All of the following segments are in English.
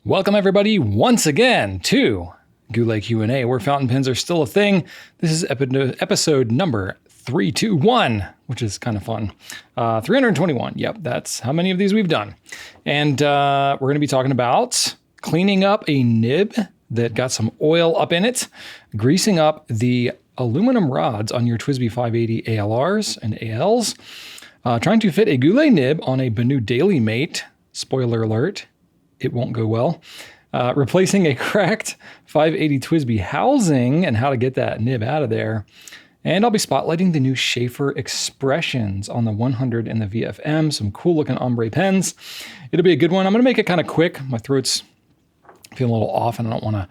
Welcome everybody once again to Goulet Q&A, where fountain pens are still a thing. This is episode number 321, which is kind of fun. 321, yep, that's how many of these we've done. And we're going to be talking about cleaning up a nib that got some oil up in it, greasing up the aluminum rods on your TWSBI 580 ALRs and ALs, trying to fit a Goulet nib on a BENU DailyMate, spoiler alert, it won't go well. Replacing a cracked 580 TWSBI housing and how to get that nib out of there. And I'll be spotlighting the new Sheaffer expressions on the 100 and the VFM, some cool looking ombre pens. It'll be a good one. I'm going to make it kind of quick. My throat's feeling a little off and I don't want to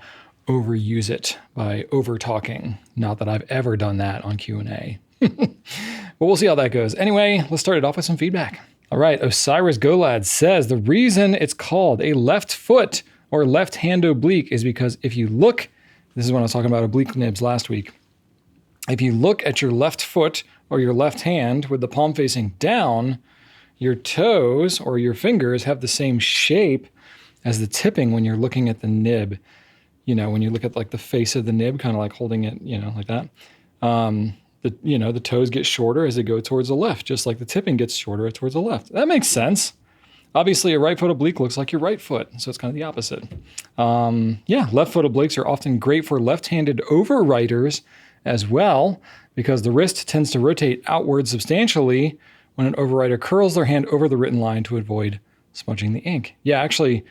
overuse it by over talking. Not that I've ever done that on Q&A. But we'll see how that goes. Anyway, let's start it off with some feedback. All right, Osiris Golad says the reason it's called a left foot or left hand oblique is because if you look, this is when I was talking about oblique nibs last week. If you look at your left foot or your left hand with the palm facing down, your toes or your fingers have the same shape as the tipping when you're looking at the nib. You know, when you look at like the face of the nib, kind of like holding it, you know, like that. The toes get shorter as they go towards the left, just like the tipping gets shorter towards the left. That makes sense. Obviously, a right foot oblique looks like your right foot, so it's kind of the opposite. Left foot obliques are often great for left-handed overwriters as well, because the wrist tends to rotate outward substantially when an overwriter curls their hand over the written line to avoid smudging the ink. Yeah, actually,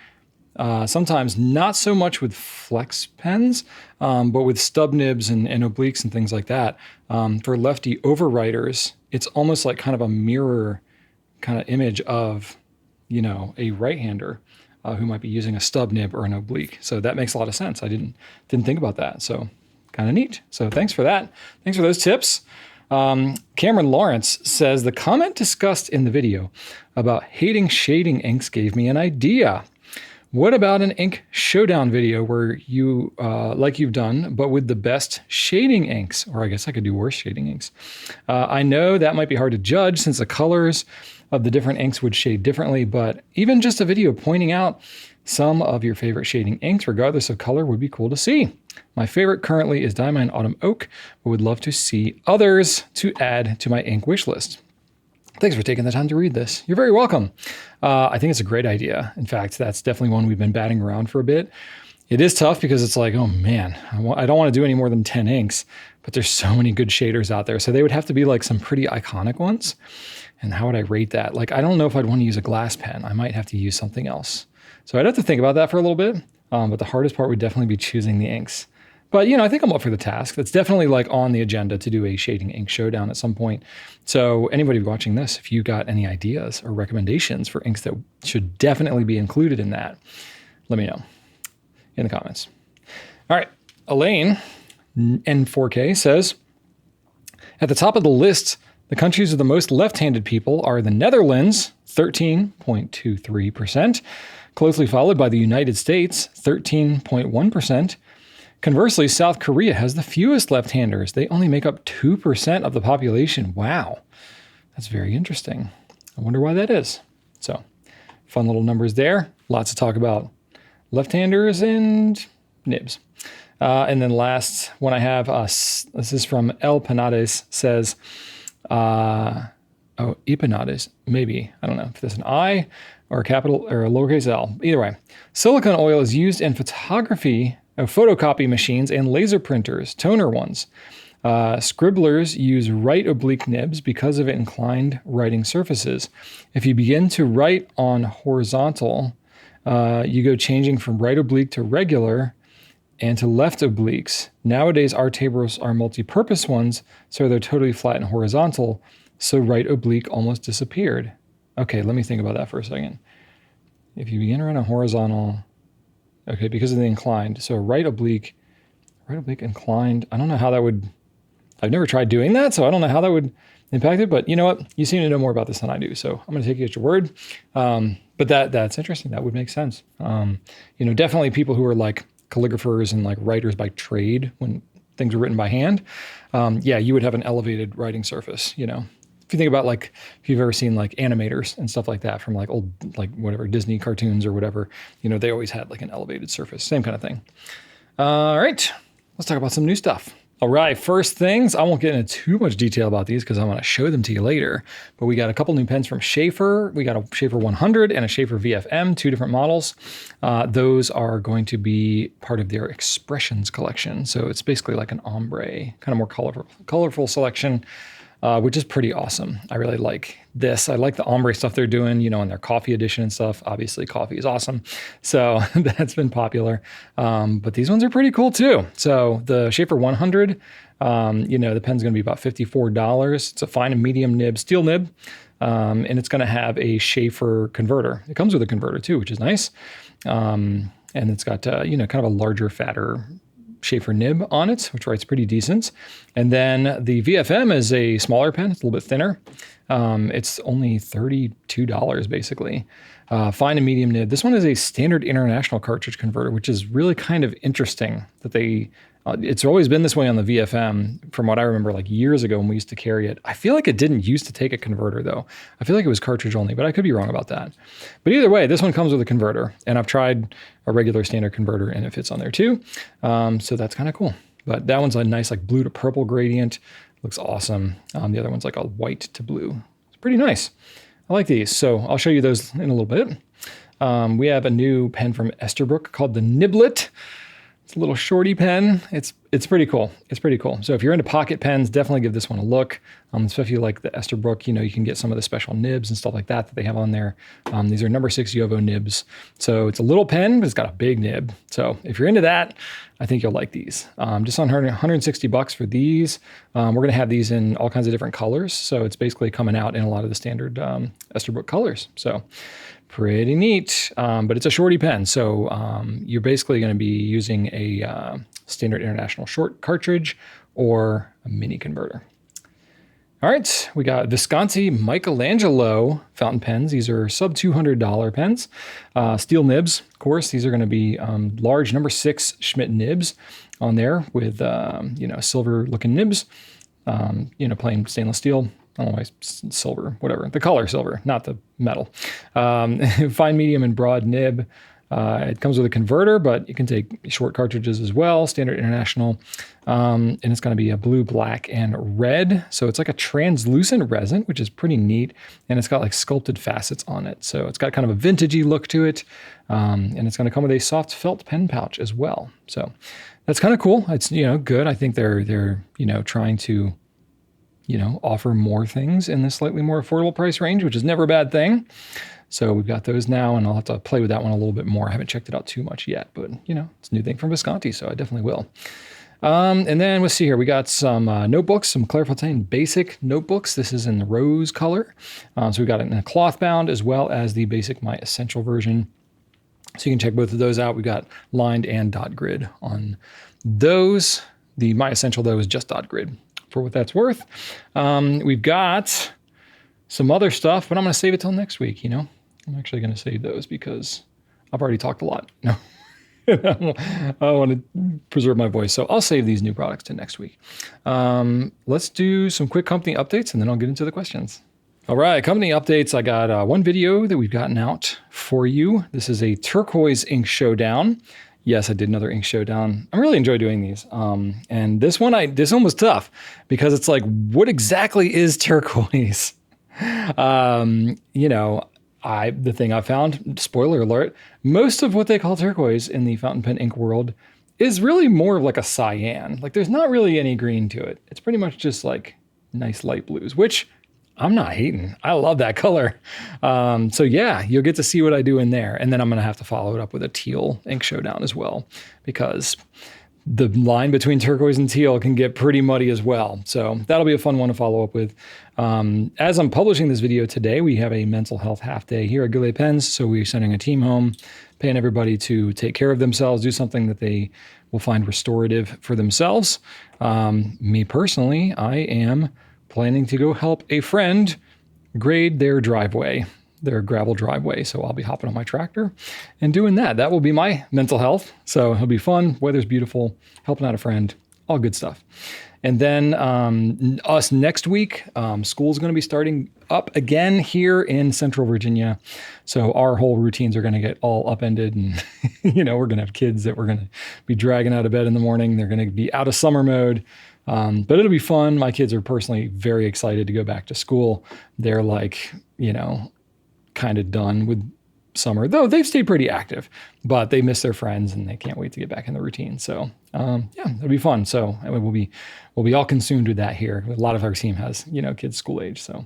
sometimes not so much with flex pens, but with stub nibs and obliques and things like that. For lefty overwriters, it's almost like kind of a mirror kind of image of, you know, a right-hander who might be using a stub nib or an oblique. So that makes a lot of sense. I didn't think about that. So kind of neat. So thanks for that. Thanks for those tips. Cameron Lawrence says the comment discussed in the video about hating shading inks gave me an idea. What about an ink showdown video where you, like you've done, but with the best shading inks? Or I guess I could do worse shading inks. I know that might be hard to judge since the colors of the different inks would shade differently, but even just a video pointing out some of your favorite shading inks, regardless of color, would be cool to see. My favorite currently is Diamond Autumn Oak, but would love to see others to add to my ink wish list. Thanks for taking the time to read this. You're very welcome. I think it's a great idea. In fact, that's definitely one we've been batting around for a bit. It is tough because it's like, oh man, I don't want to do any more than 10 inks, but there's so many good shaders out there. So they would have to be like some pretty iconic ones. And how would I rate that? Like, I don't know if I'd want to use a glass pen. I might have to use something else. So I'd have to think about that for a little bit. But the hardest part would definitely be choosing the inks. But, you know, I think I'm up for the task. That's definitely like on the agenda to do a shading ink showdown at some point. So anybody watching this, if you got any ideas or recommendations for inks that should definitely be included in that, let me know in the comments. All right. Elaine, N4K, says, at the top of the list, the countries with the most left-handed people are the Netherlands, 13.23%, closely followed by the United States, 13.1%. Conversely, South Korea has the fewest left-handers. They only make up 2% of the population. Wow, that's very interesting. I wonder why that is. So, fun little numbers there. Lots to talk about left-handers and nibs. And then last one I have, this is from El Panades, says, Epanades, maybe. I don't know if there's an I or a capital or a lowercase l. Either way, silicone oil is used in photography, photocopy machines, and laser printers, toner ones. Scribblers use right oblique nibs because of inclined writing surfaces. If you begin to write on horizontal, you go changing from right oblique to regular and to left obliques. Nowadays, our tables are multi-purpose ones, so they're totally flat and horizontal, so right oblique almost disappeared. Okay, let me think about that for a second. If you begin to write on horizontal, okay, because of the inclined, so right oblique inclined, I don't know how that would, I've never tried doing that, so I don't know how that would impact it, but you know what? You seem to know more about this than I do, so I'm going to take you at your word. But that's interesting. That would make sense. Definitely people who are like calligraphers and like writers by trade when things are written by hand, you would have an elevated writing surface, If you think about like, if you've ever seen like animators and stuff like that from like old, like whatever, Disney cartoons or whatever, you know, they always had like an elevated surface, same kind of thing. All right, let's talk about some new stuff. All right, first things, I won't get into too much detail about these because I want to show them to you later, but we got a couple new pens from Sheaffer. We got a Sheaffer 100 and a Sheaffer VFM, 2 different models. Those are going to be part of their Expressions collection. So it's basically like an ombre, kind of more colorful selection, which is pretty awesome. I really like this. I like the ombre stuff they're doing, you know, in their coffee edition and stuff. Obviously, coffee is awesome. So that's been popular. But these ones are pretty cool too. So the Sheaffer 100, you know, the pen's going to be about $54. It's a fine and medium nib, steel nib. And it's going to have a Sheaffer converter. It comes with a converter too, which is nice. And it's got, you know, kind of a larger, fatter Sheaffer nib on it, which writes pretty decent. And then the VFM is a smaller pen. It's a little bit thinner. It's only $32 basically. Fine and medium nib. This one is a standard international cartridge converter, which is really kind of interesting that they, it's always been this way on the VFM from what I remember like years ago when we used to carry it. I feel like it didn't used to take a converter though. I feel like it was cartridge only, but I could be wrong about that. But either way, this one comes with a converter, and I've tried a regular standard converter and it fits on there too. So that's kind of cool. But that one's a nice like blue to purple gradient. Looks awesome. The other one's like a white to blue. It's pretty nice. I like these. So I'll show you those in a little bit. We have a new pen from Esterbrook called the Niblet. It's a little shorty pen. It's pretty cool. It's pretty cool. So if you're into pocket pens, definitely give this one a look. Especially if you like the Esterbrook, you know, you can get some of the special nibs and stuff like that they have on there. These are number 6 Yovo nibs. So it's a little pen, but it's got a big nib. So if you're into that, I think you'll like these. Just on $160 for these. We're going to have these in all kinds of different colors. So it's basically coming out in a lot of the standard Esterbrook colors. So pretty neat, but it's a shorty pen. So you're basically going to be using a standard international short cartridge or a mini converter. All right, we got Visconti Michelangelo fountain pens. These are sub $200 pens. Steel nibs, of course. These are going to be large number 6 Schmidt nibs on there with, you know, silver looking nibs, you know, plain stainless steel. I don't know why it's silver, whatever. The color silver, not the metal. Fine, medium, and broad nib. It comes with a converter, but you can take short cartridges as well, standard international. And it's going to be a blue, black, and red. So it's like a translucent resin, which is pretty neat. And it's got like sculpted facets on it. So it's got kind of a vintagey look to it. And it's going to come with a soft felt pen pouch as well. So that's kind of cool. It's, you know, good. I think they're, you know, trying to, you know, offer more things in this slightly more affordable price range, which is never a bad thing. So we've got those now, and I'll have to play with that one a little bit more. I haven't checked it out too much yet, but, you know, it's a new thing from Visconti, so I definitely will. And then let's see here. We got some notebooks, some Clairefontaine basic notebooks. This is in the rose color. So we got it in a cloth bound as well as the basic My Essential version. So you can check both of those out. We've got lined and dot grid on those. The My Essential, though, is just dot grid for what that's worth. We've got some other stuff, but I'm going to save it till next week, you know. I'm actually going to save those because I've already talked a lot. No, I want to preserve my voice. So I'll save these new products to next week. Let's do some quick company updates and then I'll get into the questions. All right, company updates. I got one video that we've gotten out for you. This is a turquoise ink showdown. Yes, I did another ink showdown. I really enjoy doing these. And this one was tough because it's like, what exactly is turquoise? You know, the thing I found, spoiler alert, most of what they call turquoise in the fountain pen ink world is really more of like a cyan. Like there's not really any green to it. It's pretty much just like nice light blues, which I'm not hating. I love that color. So yeah, you'll get to see what I do in there. And then I'm going to have to follow it up with a teal ink showdown as well, because the line between turquoise and teal can get pretty muddy as well. So that'll be a fun one to follow up with. As I'm publishing this video today, we have a mental health half day here at Goulet Pens. So we're sending a team home, paying everybody to take care of themselves, do something that they will find restorative for themselves. Me personally, I am planning to go help a friend grade their driveway, their gravel driveway. So I'll be hopping on my tractor and doing that. That will be my mental health. So it'll be fun. Weather's beautiful, helping out a friend, all good stuff. And then us next week, school's going to be starting up again here in Central Virginia. So our whole routines are going to get all upended, and we're going to have kids that we're going to be dragging out of bed in the morning. They're going to be out of summer mode. But it'll be fun. My kids are personally very excited to go back to school. They're like, kind of done with summer, though they've stayed pretty active, but they miss their friends and they can't wait to get back in the routine. So it'll be fun. So we'll be all consumed with that here. A lot of our team has, kids school age. So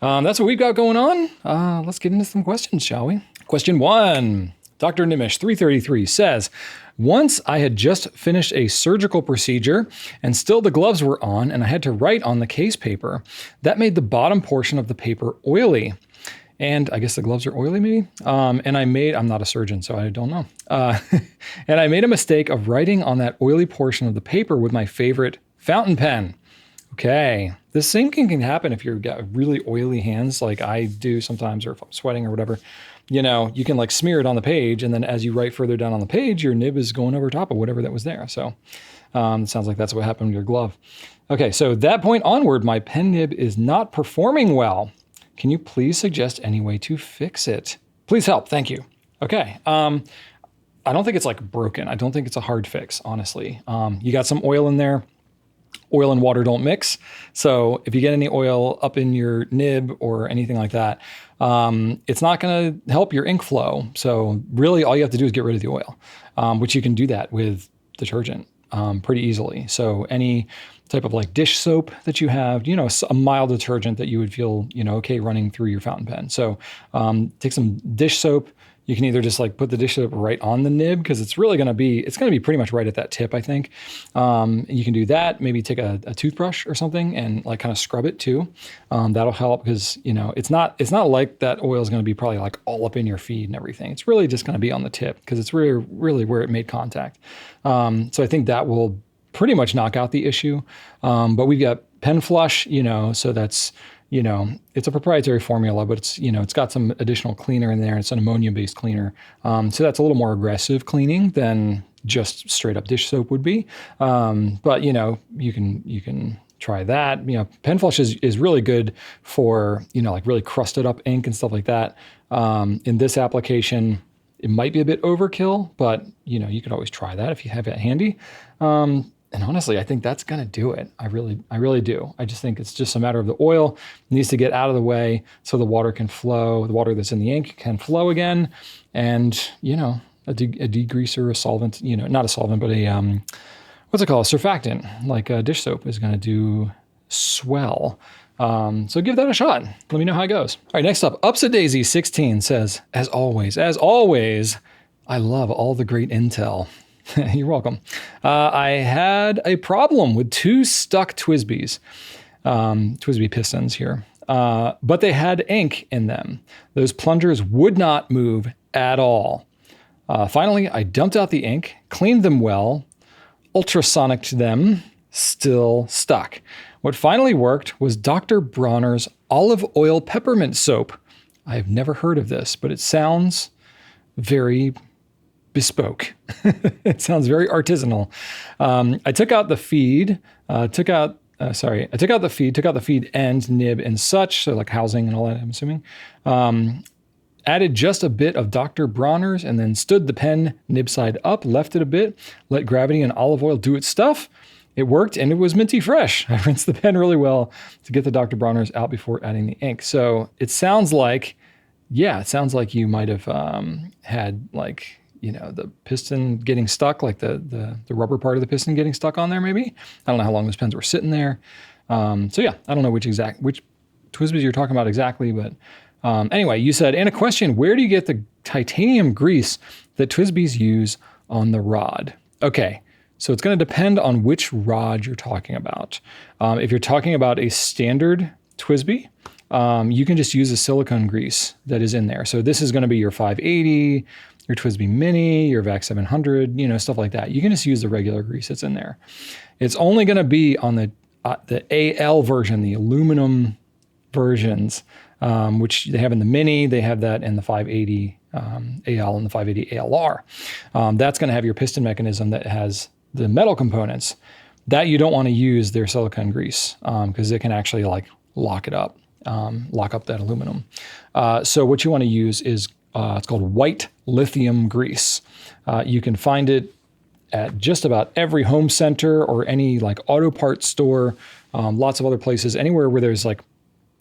that's what we've got going on. Let's get into some questions, shall we? Question 1, Dr. Nimish 333 says, once I had just finished a surgical procedure and still the gloves were on and I had to write on the case paper. That made the bottom portion of the paper oily. And I guess the gloves are oily maybe. I'm not a surgeon, so I don't know. And I made a mistake of writing on that oily portion of the paper with my favorite fountain pen. Okay. The same thing can happen if you've got really oily hands like I do sometimes, or if I'm sweating or whatever. You can like smear it on the page, and then as you write further down on the page, your nib is going over top of whatever that was there. So it sounds like that's what happened with your glove. Okay, so that point onward, my pen nib is not performing well. Can you please suggest any way to fix it? Please help. Thank you. Okay. I don't think it's like broken. I don't think it's a hard fix, honestly. You got some oil in there. Oil and water don't mix. So if you get any oil up in your nib or anything like that, it's not going to help your ink flow. So really all you have to do is get rid of the oil, which you can do that with detergent pretty easily. So any type of like dish soap that you have, a mild detergent that you would feel, okay running through your fountain pen. So take some dish soap. You can either just like put the dish soap right on the nib, because it's going to be pretty much right at that tip, I think. You can do that. Maybe take a toothbrush or something and like kind of scrub it too. That'll help, because it's not like that oil is going to be probably like all up in your feed and everything. It's really just going to be on the tip, because it's really where it made contact. So I think that will pretty much knock out the issue. But we've got Pen Flush, so that's, it's a proprietary formula, but it's, it's got some additional cleaner in there. It's an ammonia-based cleaner. So that's a little more aggressive cleaning than just straight up dish soap would be. But, you can try that. Pen Flush is really good for, like really crusted up ink and stuff like that. In this application, it might be a bit overkill, but, you could always try that if you have it handy. And honestly, I think that's going to do it. I really do. I just think it's just a matter of the oil needs to get out of the way so the water can flow. The water that's in the ink can flow again. And, a degreaser, a solvent, not a solvent, but a, what's it called? A surfactant, like a dish soap, is going to do swell. So give that a shot. Let me know how it goes. All right, next up, Daisy 16 says, as always, I love all the great intel. You're welcome. I had a problem with 2 stuck TWSBIs, TWSBI pistons here, but they had ink in them. Those plungers would not move at all. Finally, I dumped out the ink, cleaned them well, ultrasonicked them, still stuck. What finally worked was Dr. Bronner's olive oil peppermint soap. I've never heard of this, but it sounds very bespoke. It sounds very artisanal. I took out the feed, took out the feed end, nib, and such, so like housing and all that, I'm assuming. Added just a bit of Dr. Bronner's and then stood the pen nib side up, left it a bit, let gravity and olive oil do its stuff. It worked and it was minty fresh. I rinsed the pen really well to get the Dr. Bronner's out before adding the ink. So it sounds like you might have had like, the piston getting stuck, like the rubber part of the piston getting stuck on there maybe. I don't know how long those pens were sitting there. So yeah, I don't know which TWSBIs you're talking about exactly, but anyway, you said, and a question, where do you get the titanium grease that TWSBIs use on the rod? Okay, so it's going to depend on which rod you're talking about. If you're talking about a standard TWSBI, you can just use a silicone grease that is in there. So this is going to be your 580, your TWSBI Mini, your VAC 700, stuff like that. You can just use the regular grease that's in there. It's only going to be on the AL version, the aluminum versions, which they have in the Mini. They have that in the 580 AL and the 580 ALR. That's going to have your piston mechanism that has the metal components. that you don't want to use their silicone grease because it can actually like lock it up, lock up that aluminum. So what you want to use is it's called white lithium grease. You can find it at just about every home center or any like auto parts store, lots of other places, anywhere where there's like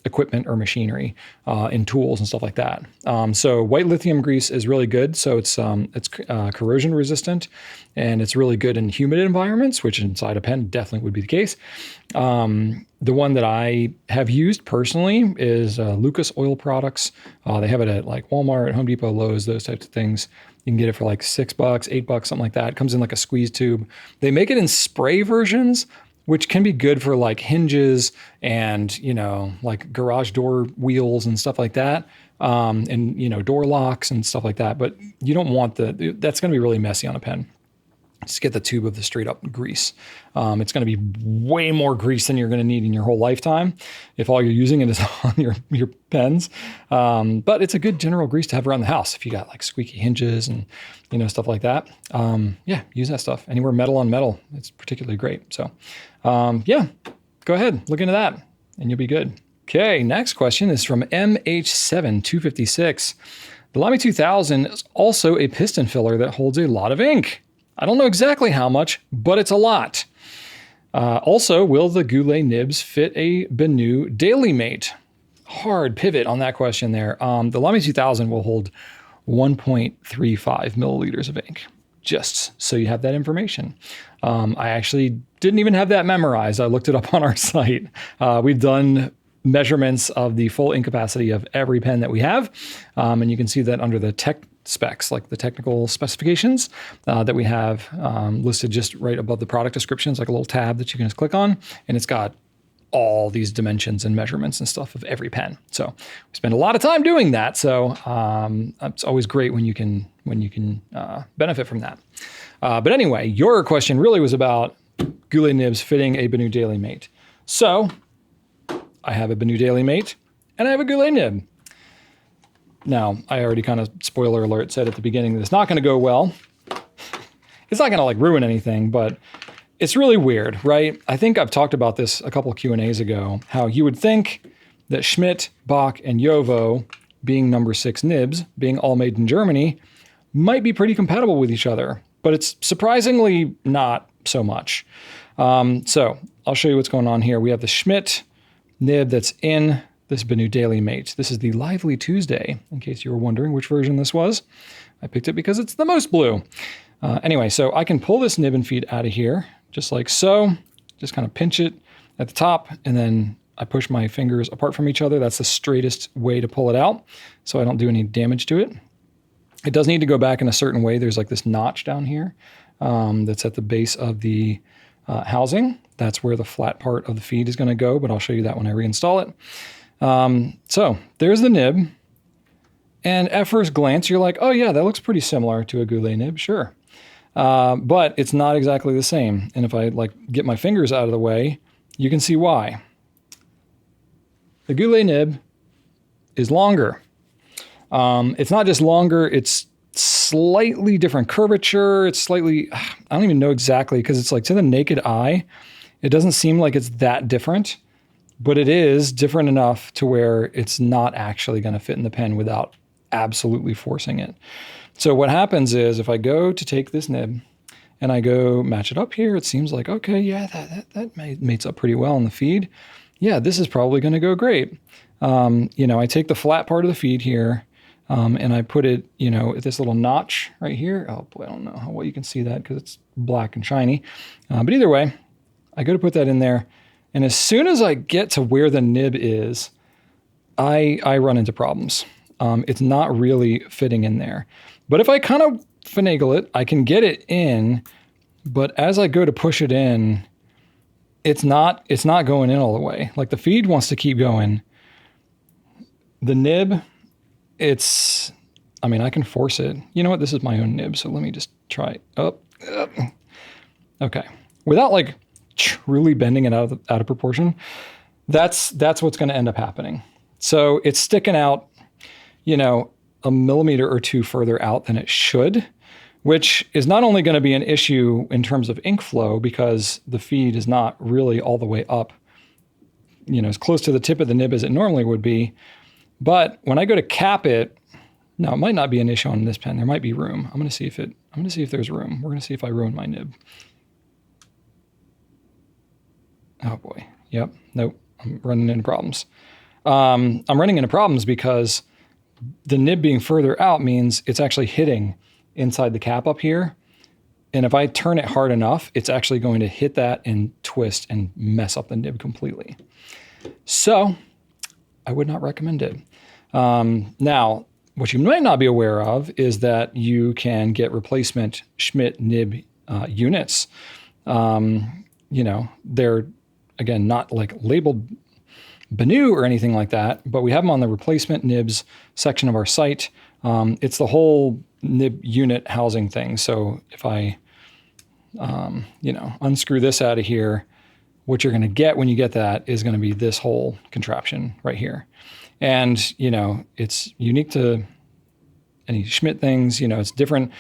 equipment or machinery and tools and stuff like that. So white lithium grease is really good. So it's corrosion resistant, and it's really good in humid environments, which inside a pen definitely would be the case. The one that I have used personally is Lucas Oil Products. They have it at like Walmart, Home Depot, Lowe's, those types of things. You can get it for like $6, $8, something like that. It comes in like a squeeze tube. They make it in spray versions, which can be good for like hinges and, you know, like garage door wheels and stuff like that. And, you know, door locks and stuff like that. But you don't want that's going to be really messy on a pen. Just get the tube of the straight up grease. It's going to be way more grease than you're going to need in your whole lifetime if all you're using it is on your pens. But it's a good general grease to have around the house if you got like squeaky hinges and, you know, stuff like that. Yeah, use that stuff. Anywhere metal on metal, it's particularly great. So yeah, go ahead, look into that and you'll be good. Okay, next question is from MH7256. The Lamy 2000 is also a piston filler that holds a lot of ink. I don't know exactly how much, but it's a lot. Also, will the Goulet nibs fit a BENU DailyMate? Hard pivot on that question there. The Lamy 2000 will hold 1.35 milliliters of ink, just so you have that information. I actually didn't even have that memorized. I looked it up on our site. We've done measurements of the full ink capacity of every pen that we have. And you can see that under the tech specs, like the technical specifications that we have listed just right above the product descriptions, like a little tab that you can just click on, and it's got all these dimensions and measurements and stuff of every pen. So we spend a lot of time doing that. So it's always great when you can benefit from that. But anyway, your question really was about Goulet nibs fitting a BENU DailyMate. So I have a BENU DailyMate and I have a Goulet nib. Now, I already kind of, spoiler alert, said at the beginning that it's not going to go well. It's not going to like ruin anything, but it's really weird, right? I think I've talked about this a couple of Q&As ago, how you would think that Schmidt, Bach, and Jowo, being number 6 nibs, being all made in Germany, might be pretty compatible with each other, but it's surprisingly not so much. So I'll show you what's going on here. We have the Schmidt nib that's in this BENU DailyMate. This is the Lively Tuesday, in case you were wondering which version this was. I picked it because it's the most blue. Anyway, so I can pull this nib and feed out of here, just like so. Just kind of pinch it at the top, and then I push my fingers apart from each other. That's the straightest way to pull it out, so I don't do any damage to it. It does need to go back in a certain way. There's like this notch down here that's at the base of the housing. That's where the flat part of the feed is going to go, but I'll show you that when I reinstall it. So there's the nib, and at first glance, you're like, oh yeah, that looks pretty similar to a Goulet nib, sure. But it's not exactly the same. And if I like get my fingers out of the way, you can see why. The Goulet nib is longer. It's not just longer, it's slightly different curvature. It's slightly, I don't even know exactly, because it's like to the naked eye, it doesn't seem like it's that different. But it is different enough to where it's not actually going to fit in the pen without absolutely forcing it. So what happens is if I go to take this nib and I go match it up here, it seems like, okay, yeah, that mates up pretty well in the feed. Yeah, this is probably going to go great. You know, I take the flat part of the feed here and I put it, you know, at this little notch right here. Oh boy, I don't know how well you can see that because it's black and shiny. But either way, I go to put that in there. And as soon as I get to where the nib is, I run into problems. It's not really fitting in there. But if I kind of finagle it, I can get it in. But as I go to push it in, it's not going in all the way. Like the feed wants to keep going. The nib, I mean, I can force it. You know what? This is my own nib, so let me just try it. Okay. Without like truly bending it out of proportion, that's what's going to end up happening. So it's sticking out, you know, a millimeter or two further out than it should, which is not only going to be an issue in terms of ink flow because the feed is not really all the way up, as close to the tip of the nib as it normally would be. But when I go to cap it, now it might not be an issue on this pen. There might be room. I'm going to see if there's room. We're going to see if I ruin my nib. Oh boy. Yep. Nope. I'm running into problems. I'm running into problems because the nib being further out means it's actually hitting inside the cap up here. And if I turn it hard enough, it's actually going to hit that and twist and mess up the nib completely. So I would not recommend it. Now, what you might not be aware of is that you can get replacement Schmidt nib units. They're, again, not like labeled BENU or anything like that, but we have them on the replacement nibs section of our site. It's the whole nib unit housing thing. So if I, unscrew this out of here, what you're going to get when you get that is going to be this whole contraption right here. And, it's unique to any Schmidt things, it's different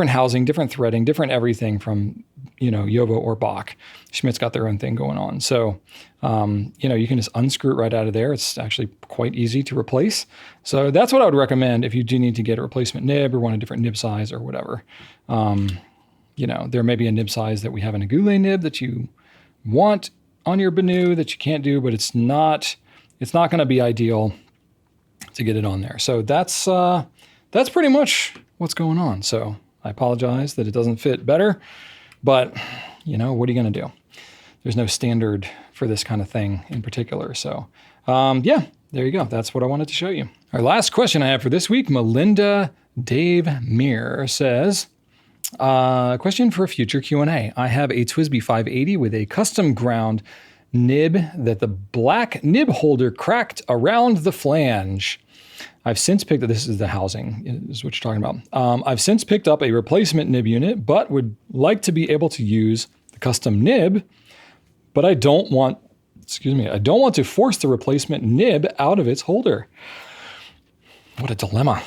housing, different threading, different everything from, Jovo or Bach. Schmidt's got their own thing going on. So, you can just unscrew it right out of there. It's actually quite easy to replace. So that's what I would recommend if you do need to get a replacement nib or want a different nib size or whatever. There may be a nib size that we have in a Goulet nib that you want on your BENU that you can't do, but it's not going to be ideal to get it on there. So that's pretty much what's going on. So I apologize that it doesn't fit better, but what are you going to do? There's no standard for this kind of thing in particular. So there you go. That's what I wanted to show you. Our last question I have for this week, Melinda Dave Meir says, question for a future Q&A. I have a TWSBI 580 with a custom ground nib that the black nib holder cracked around the flange. I've since picked up, this is the housing, is what you're talking about. I've since picked up a replacement nib unit, but would like to be able to use the custom nib, but I don't want to force the replacement nib out of its holder. What a dilemma.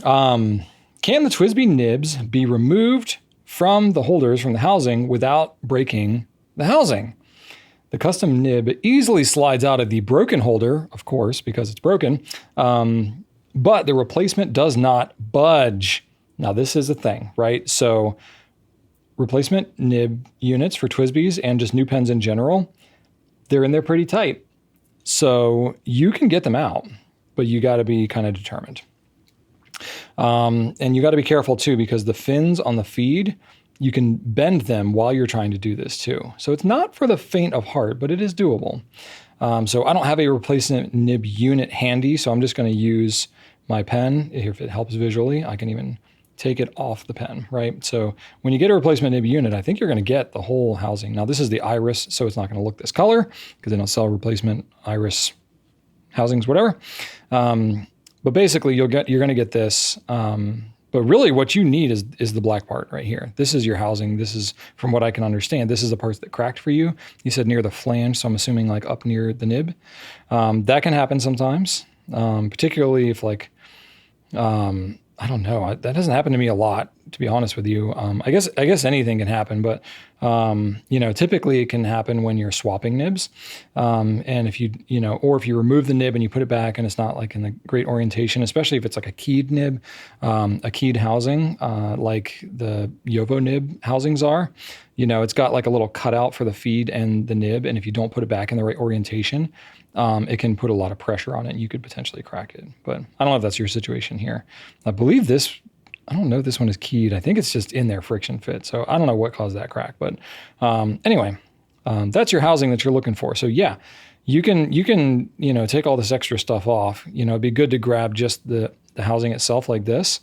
Can the TWSBI nibs be removed from the holders, from the housing, without breaking the housing? The custom nib easily slides out of the broken holder, of course, because it's broken, but the replacement does not budge. Now, this is a thing, right? So replacement nib units for TWSBIs and just new pens in general, they're in there pretty tight. So you can get them out, but you got to be kind of determined. And you got to be careful too, because the fins on the feed, you can bend them while you're trying to do this too. So it's not for the faint of heart, but it is doable. So I don't have a replacement nib unit handy, so I'm just going to use my pen. If it helps visually, I can even take it off the pen, right? So when you get a replacement nib unit, I think you're going to get the whole housing. Now this is the iris, so it's not going to look this color because they don't sell replacement iris housings, whatever. But basically you're going to get this. But really what you need is the black part right here. This is your housing. This is, from what I can understand, this is the parts that cracked for you. You said near the flange, so I'm assuming like up near the nib. That can happen sometimes, particularly if like, I don't know. That doesn't happen to me a lot, to be honest with you. I guess anything can happen, but typically it can happen when you're swapping nibs. And if or if you remove the nib and you put it back and it's not like in the great orientation, especially if it's like a keyed nib, a keyed housing, like the Jovo nib housings are, it's got like a little cutout for the feed and the nib. And if you don't put it back in the right orientation, it can put a lot of pressure on it and you could potentially crack it. But I don't know if that's your situation here. I believe I don't know if this one is keyed. I think it's just in there friction fit. So I don't know what caused that crack. But anyway, that's your housing that you're looking for. So yeah, you can take all this extra stuff off. It'd be good to grab just the housing itself like this.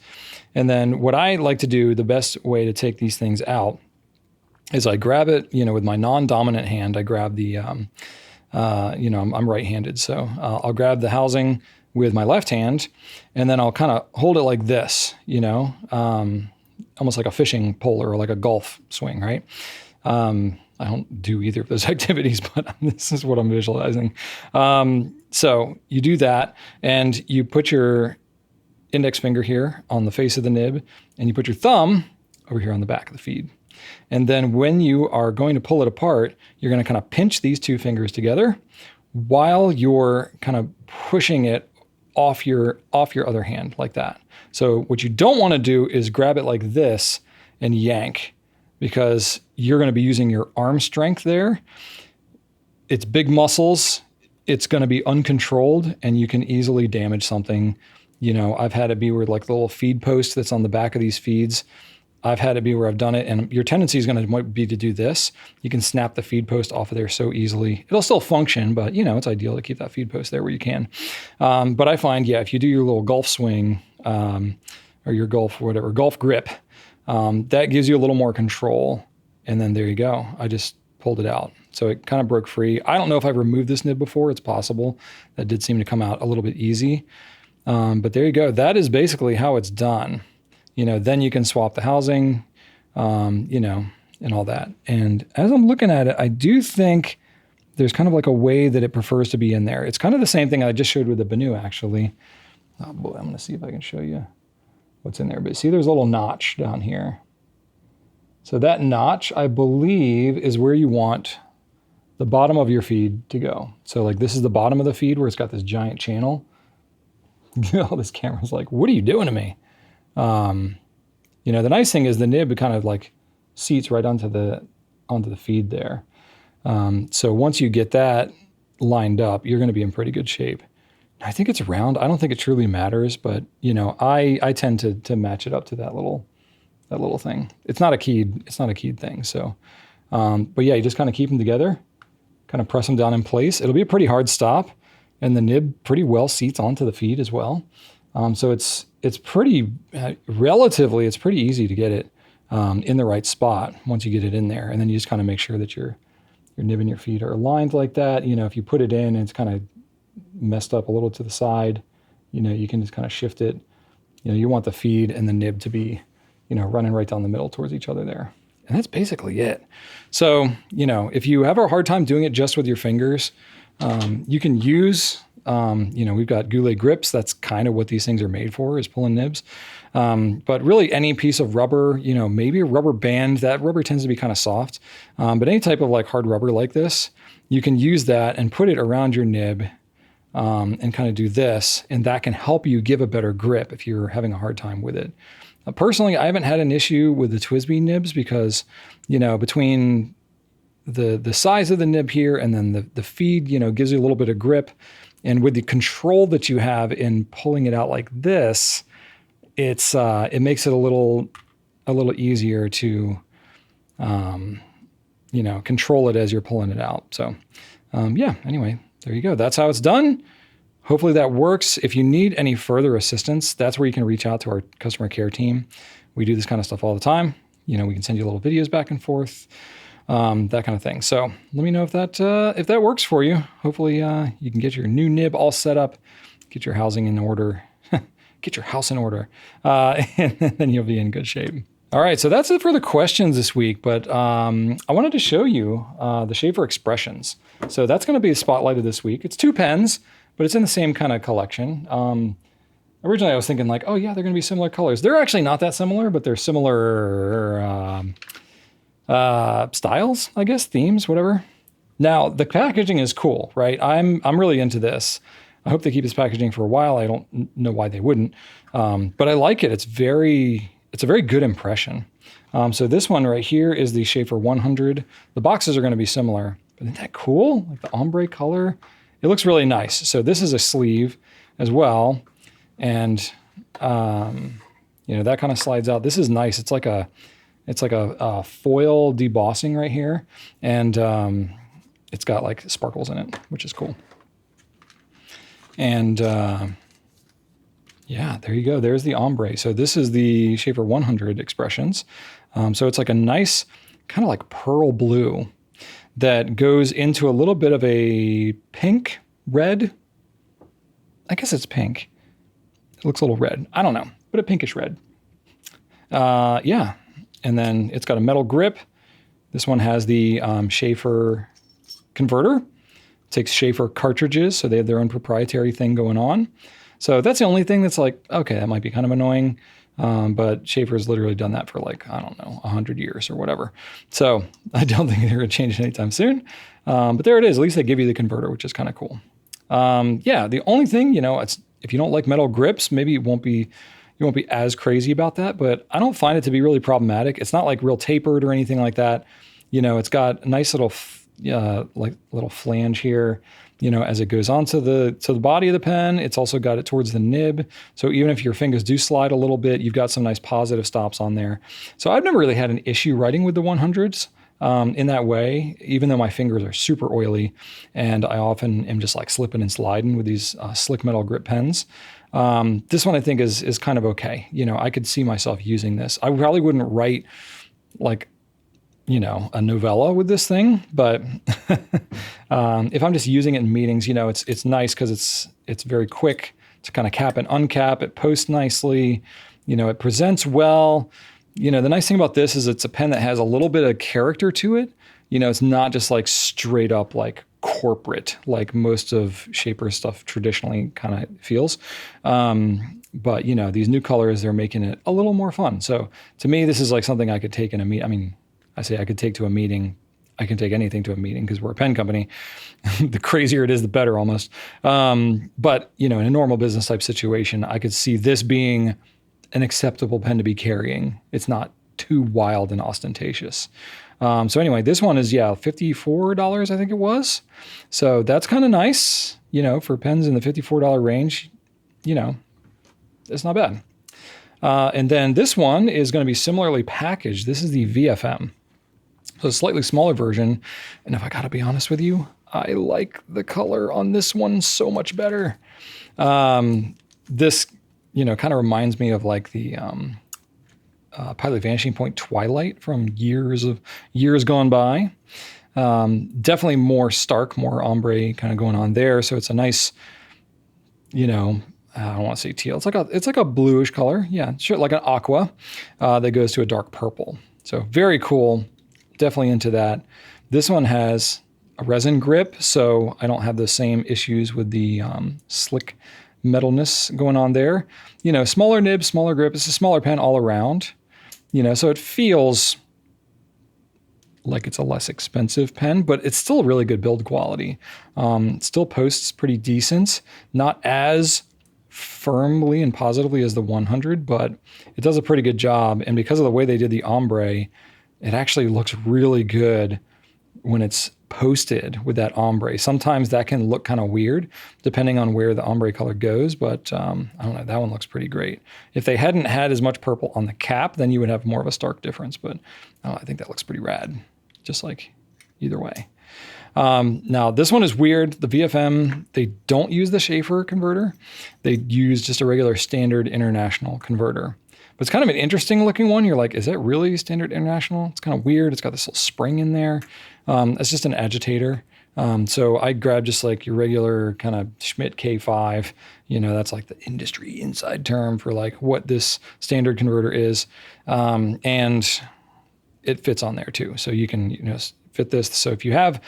And then what I like to do, the best way to take these things out is I grab it, with my non-dominant hand. I grab the I'm right-handed, so I'll grab the housing with my left hand, and then I'll kind of hold it like this, almost like a fishing pole or like a golf swing, right? I don't do either of those activities, but this is what I'm visualizing. So you do that, and you put your index finger here on the face of the nib, and you put your thumb over here on the back of the feed. And then when you are going to pull it apart, you're going to kind of pinch these two fingers together while you're kind of pushing it off your other hand like that. So what you don't want to do is grab it like this and yank, because you're going to be using your arm strength there. It's big muscles. It's going to be uncontrolled, and you can easily damage something. I've had it be where like the little feed post that's on the back of these feeds, I've had it be where I've done it, and your tendency is going to be to do this. You can snap the feed post off of there so easily. It'll still function, but it's ideal to keep that feed post there where you can. But I find, if you do your little golf swing or your golf grip, that gives you a little more control. And then there you go. I just pulled it out. So it kind of broke free. I don't know if I've removed this nib before. It's possible. That did seem to come out a little bit easy. But there you go. That is basically how it's done. Then you can swap the housing, and all that. And as I'm looking at it, I do think there's kind of like a way that it prefers to be in there. It's kind of the same thing I just showed with the BENU, actually. Oh boy, I'm going to see if I can show you what's in there. But see, there's a little notch down here. So that notch, I believe, is where you want the bottom of your feed to go. So like this is the bottom of the feed where it's got this giant channel. This camera's like, what are you doing to me? The nice thing is the nib kind of like seats right onto the feed there. So once you get that lined up, you're going to be in pretty good shape. I think it's round. I don't think it truly matters, but I tend to match it up to that little thing. It's not a keyed thing. So, but yeah, you just kind of keep them together, kind of press them down in place. It'll be a pretty hard stop, and the nib pretty well seats onto the feed as well. So it's pretty, relatively, it's pretty easy to get it in the right spot once you get it in there. And then you just kind of make sure that your nib and your feed are aligned like that. If you put it in and it's kind of messed up a little to the side, you can just kind of shift it. You want the feed and the nib to be, running right down the middle towards each other there. And that's basically it. So, if you have a hard time doing it just with your fingers, you can use, we've got Goulet grips. That's kind of what these things are made for, is pulling nibs. But really any piece of rubber, maybe a rubber band. That rubber tends to be kind of soft. But any type of like hard rubber like this, you can use that and put it around your nib and kind of do this. And that can help you give a better grip if you're having a hard time with it. Personally, I haven't had an issue with the TWSBI nibs because, between the size of the nib here and then the feed, gives you a little bit of grip. And with the control that you have in pulling it out like this, it makes it a little easier to, control it as you're pulling it out. So, anyway, there you go. That's how it's done. Hopefully that works. If you need any further assistance, that's where you can reach out to our customer care team. We do this kind of stuff all the time. We can send you little videos back and forth, that kind of thing. So let me know if that works for you. Hopefully you can get your new nib all set up, get your housing in order, get your house in order, and then you'll be in good shape. All right, so that's it for the questions this week, but I wanted to show you the Sheaffer expressions. So that's going to be the spotlight of this week. It's 2 pens, but it's in the same kind of collection. Originally, I was thinking like, oh yeah, they're going to be similar colors. They're actually not that similar, but they're similar styles, I guess, themes, whatever. Now, the packaging is cool, right? I'm really into this. I hope they keep this packaging for a while. I don't know why they wouldn't, but I like it. It's a very good impression. So this one right here is the Sheaffer 100. The boxes are going to be similar, but isn't that cool? Like the ombre color. It looks really nice. So this is a sleeve as well. And, that kind of slides out. This is nice. It's like a foil debossing right here. And it's got like sparkles in it, which is cool. And yeah, there you go. There's the ombre. So this is the Sheaffer 100 expressions. So it's like a nice kind of like pearl blue that goes into a little bit of a pink, red. I guess it's pink. It looks a little red. I don't know, but a pinkish red. Yeah. And then it's got a metal grip. This one has the Sheaffer converter. It takes Sheaffer cartridges, so they have their own proprietary thing going on. So that's the only thing that's like, okay, that might be kind of annoying. But Sheaffer's literally done that for like, I don't know, 100 years or whatever. So I don't think they're going to change it anytime soon. But there it is. At least they give you the converter, which is kind of cool. Yeah, the only thing, it's if you don't like metal grips, maybe you won't be as crazy about that. But I don't find it to be really problematic. It's not like real tapered or anything like that. It's got a nice little like little flange here. As it goes onto the body of the pen, it's also got it towards the nib. So even if your fingers do slide a little bit, you've got some nice positive stops on there. So I've never really had an issue writing with the 100s in that way, even though my fingers are super oily and I often am just like slipping and sliding with these slick metal grip pens. This one I think is kind of okay. I could see myself using this. I probably wouldn't write like a novella with this thing, but if I'm just using it in meetings, it's nice because it's very quick to kind of cap and uncap. It posts nicely, it presents well. The nice thing about this is it's a pen that has a little bit of character to it. It's not just like straight up like corporate, like most of Sheaffer's stuff traditionally kind of feels. But these new colors, they're making it a little more fun. So to me, this is like something I could take in a meeting. I mean, I say I could take to a meeting. I can take anything to a meeting because we're a pen company. The crazier it is, the better almost. But, in a normal business type situation, I could see this being an acceptable pen to be carrying. It's not too wild and ostentatious. So anyway, this one is, $54, I think it was. So that's kind of nice, for pens in the $54 range, it's not bad. And then this one is going to be similarly packaged. This is the VFM. So a slightly smaller version. And if I got to be honest with you, I like the color on this one so much better. This, kind of reminds me of like the Pilot Vanishing Point Twilight from years gone by. Definitely more stark, more ombre kind of going on there. So it's a nice, I don't want to say teal. It's like a bluish color. Yeah, sure, like an aqua that goes to a dark purple. So very cool. Definitely into that. This one has a resin grip, so I don't have the same issues with the slick metalness going on there. Smaller nib, smaller grip. It's a smaller pen all around. So it feels like it's a less expensive pen, but it's still really good build quality. It still posts pretty decent. Not as firmly and positively as the 100, but it does a pretty good job. And because of the way they did the ombre, it actually looks really good when it's posted with that ombre. Sometimes that can look kind of weird depending on where the ombre color goes, but I don't know, that one looks pretty great. If they hadn't had as much purple on the cap, then you would have more of a stark difference, but I think that looks pretty rad, just like either way. Now this one is weird. The VFM, they don't use the Sheaffer converter. They use just a regular standard international converter. But it's kind of an interesting looking one. You're like, is that really standard international? It's kind of weird. It's got this little spring in there. It's just an agitator. So I grabbed just like your regular kind of Schmidt K5. That's like the industry inside term for like what this standard converter is. And it fits on there too. So you can fit this. So if you have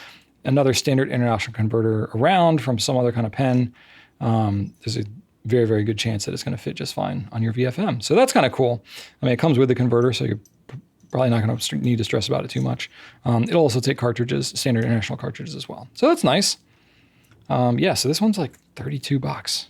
another standard international converter around from some other kind of pen, there's a very, very good chance that it's going to fit just fine on your VFM. So that's kind of cool. I mean, it comes with the converter, so you're probably not going to need to stress about it too much. It'll also take cartridges, standard international cartridges as well. So that's nice. So this one's like $32.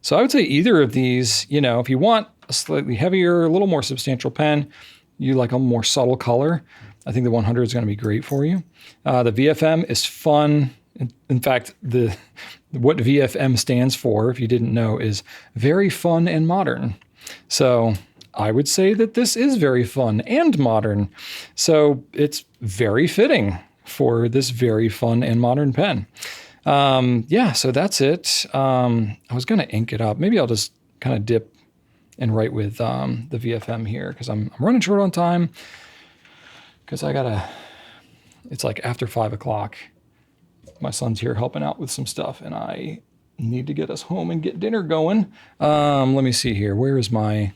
So I would say either of these, if you want a slightly heavier, a little more substantial pen, you like a more subtle color, I think the 100 is going to be great for you. The VFM is fun. In fact, what VFM stands for, if you didn't know, is very fun and modern. So I would say that this is very fun and modern. So it's very fitting for this very fun and modern pen. So that's it. I was going to ink it up. Maybe I'll just kind of dip and write with the VFM here because I'm running short on time because it's like after 5 o'clock. My son's here helping out with some stuff, and I need to get us home and get dinner going. Let me see here. Where is my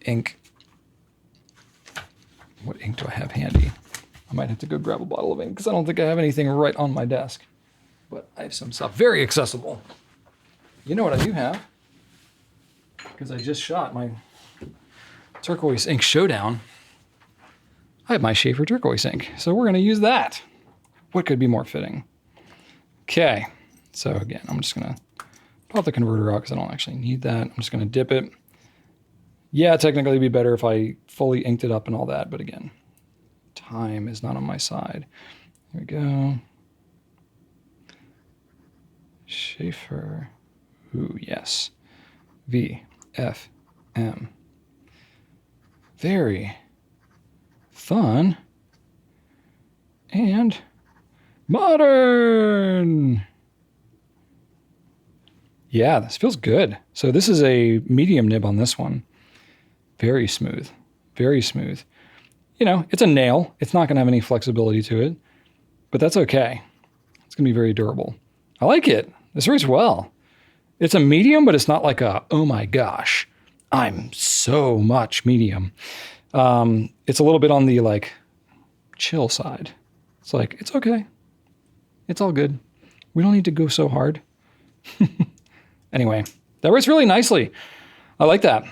ink? What ink do I have handy? I might have to go grab a bottle of ink because I don't think I have anything right on my desk. But I have some stuff very accessible. You know what I do have? Because I just shot my turquoise ink showdown, I have my Sheaffer turquoise ink. So we're going to use that. What could be more fitting? Okay. So again, I'm just going to pop the converter out because I don't actually need that. I'm just going to dip it. Yeah, technically it'd be better if I fully inked it up and all that. But again, time is not on my side. Here we go. Sheaffer. Ooh, yes. VFM. Very fun and modern. Yeah, this feels good. So this is a medium nib on this one. Very smooth, very smooth. You know, it's a nail. It's not going to have any flexibility to it, but that's okay. It's going to be very durable. I like it. This works well. It's a medium, but it's not like a, oh my gosh, I'm so much medium. It's a little bit on the like chill side. It's like, it's okay. It's all good. We don't need to go so hard. Anyway, that works really nicely. I like that.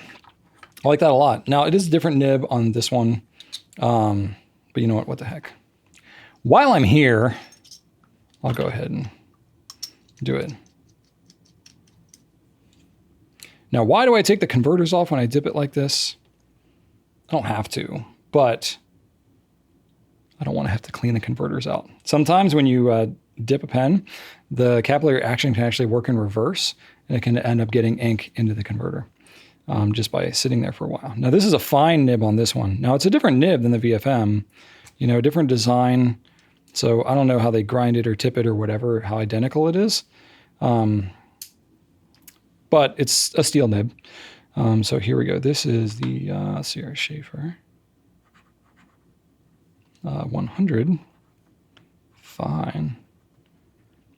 I like that a lot. Now it is a different nib on this one. But you know what the heck. While I'm here, I'll go ahead and do it. Now, why do I take the converters off when I dip it like this? I don't have to, but I don't want to have to clean the converters out. Sometimes when you dip a pen, the capillary action can actually work in reverse, and it can end up getting ink into the converter just by sitting there for a while. Now, this is a fine nib on this one. Now, it's a different nib than the VFM, you know, different design. So I don't know how they grind it or tip it or whatever, how identical it is. But it's a steel nib. So here we go. This is the Sierra Sheaffer 100. Fine.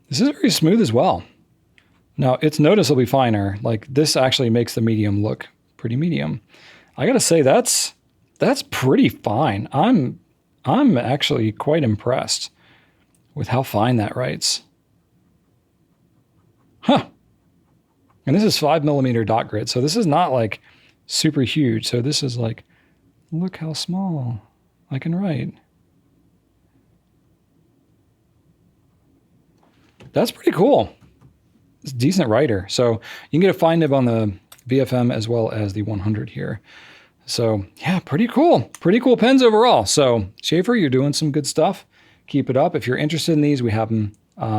This is very smooth as well. Now, it's noticeably finer. Like, this actually makes the medium look pretty medium. I gotta say, that's pretty fine. I'm actually quite impressed with how fine that writes. Huh. And this is 5mm dot grit, so this is not like super huge. So this is like, look how small I can write. That's pretty cool. It's a decent writer. So you can get a fine nib on the VFM as well as the 100 here. So yeah, pretty cool. Pretty cool pens overall. So Sheaffer, you're doing some good stuff. Keep it up. If you're interested in these, we have them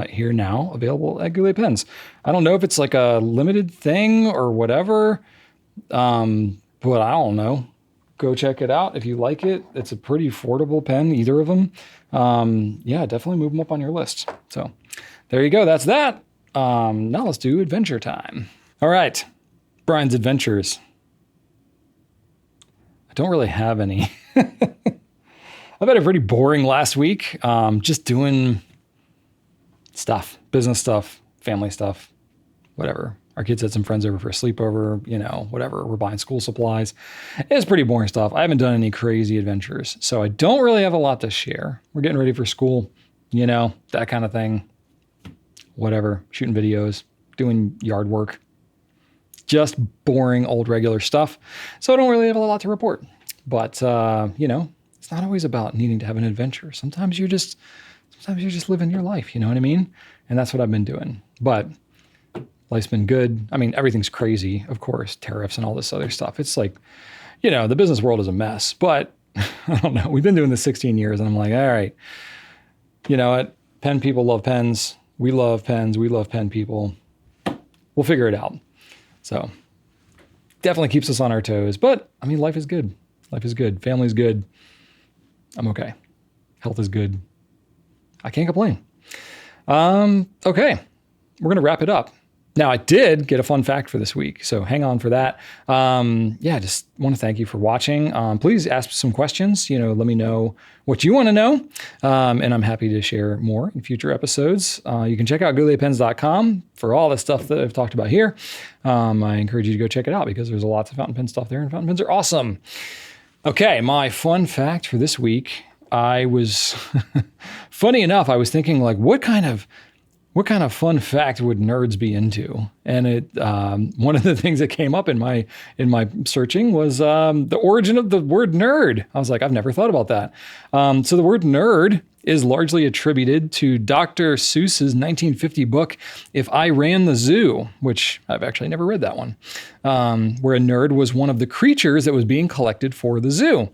here now available at Goulet Pens. I don't know if it's like a limited thing or whatever, but I don't know. Go check it out if you like it. It's a pretty affordable pen, either of them. Yeah, definitely move them up on your list. So there you go. That's that. Now let's do adventure time. All right, Brian's adventures. I don't really have any. I've had a pretty boring last week. Just doing stuff, business stuff, family stuff, whatever. Our kids had some friends over for a sleepover, you know, whatever. We're buying school supplies. It's pretty boring stuff. I haven't done any crazy adventures, so I don't really have a lot to share. We're getting ready for school, you know, that kind of thing. Whatever, shooting videos, doing yard work, just boring old regular stuff. So I don't really have a lot to report, but you know, it's not always about needing to have an adventure. Sometimes you're just living your life, you know what I mean? And that's what I've been doing, but life's been good. I mean, everything's crazy, of course, tariffs and all this other stuff. It's like, you know, the business world is a mess, but I don't know. We've been doing this 16 years and I'm like, all right, you know what? Pen people love pens. We love pens. We love pen people. We'll figure it out. So definitely keeps us on our toes. But I mean, life is good. Life is good. Family's good. I'm okay. Health is good. I can't complain. Okay. We're going to wrap it up. Now, I did get a fun fact for this week, so hang on for that. Yeah, just want to thank you for watching. Please ask some questions. You know, let me know what you want to know, and I'm happy to share more in future episodes. You can check out gouletpens.com for all the stuff that I've talked about here. I encourage you to go check it out because there's lots of fountain pen stuff there, and fountain pens are awesome. Okay, my fun fact for this week, I was, funny enough, I was thinking like, what kind of what kind of fun fact would nerds be into? And one of the things that came up in my searching was the origin of the word nerd. I was like, I've never thought about that. So the word nerd is largely attributed to Dr. Seuss's 1950 book, If I Ran the Zoo, which I've actually never read that one, where a nerd was one of the creatures that was being collected for the zoo.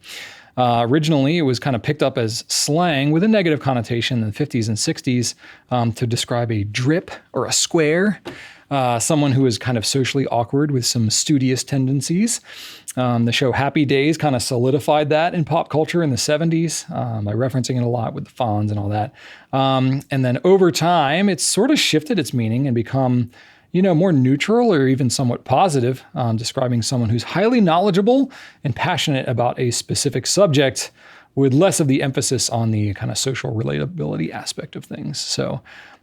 Originally, it was kind of picked up as slang with a negative connotation in the 50s and 60s to describe a drip or a square, someone who is kind of socially awkward with some studious tendencies. The show Happy Days kind of solidified that in pop culture in the 70s by referencing it a lot with the Fonz and all that. And then over time, it's sort of shifted its meaning and become more neutral or even somewhat positive, describing someone who's highly knowledgeable and passionate about a specific subject with less of the emphasis on the kind of social relatability aspect of things. So,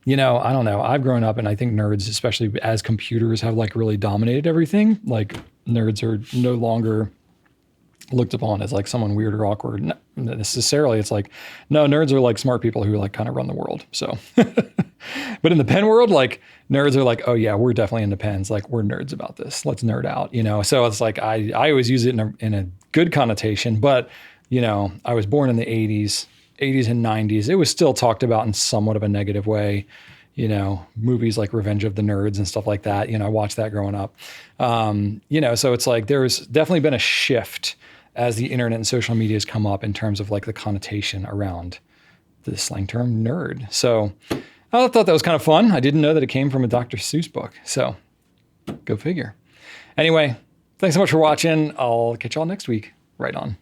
I don't know. I've grown up and I think nerds, especially as computers have like really dominated everything, like nerds are no longer looked upon as like someone weird or awkward. Not necessarily. It's like, no, nerds are like smart people who like kind of run the world. So, but in the pen world, like nerds are like, oh yeah, we're definitely into pens. Like we're nerds about this. Let's nerd out, So it's like, I always use it in a good connotation, but I was born in the 80s and 90s. It was still talked about in somewhat of a negative way. Movies like Revenge of the Nerds and stuff like that. I watched that growing up. So it's like, there's definitely been a shift as the internet and social media has come up in terms of like the connotation around the slang term nerd. So I thought that was kind of fun. I didn't know that it came from a Dr. Seuss book. So go figure. Anyway, thanks so much for watching. I'll catch y'all next week. Right on.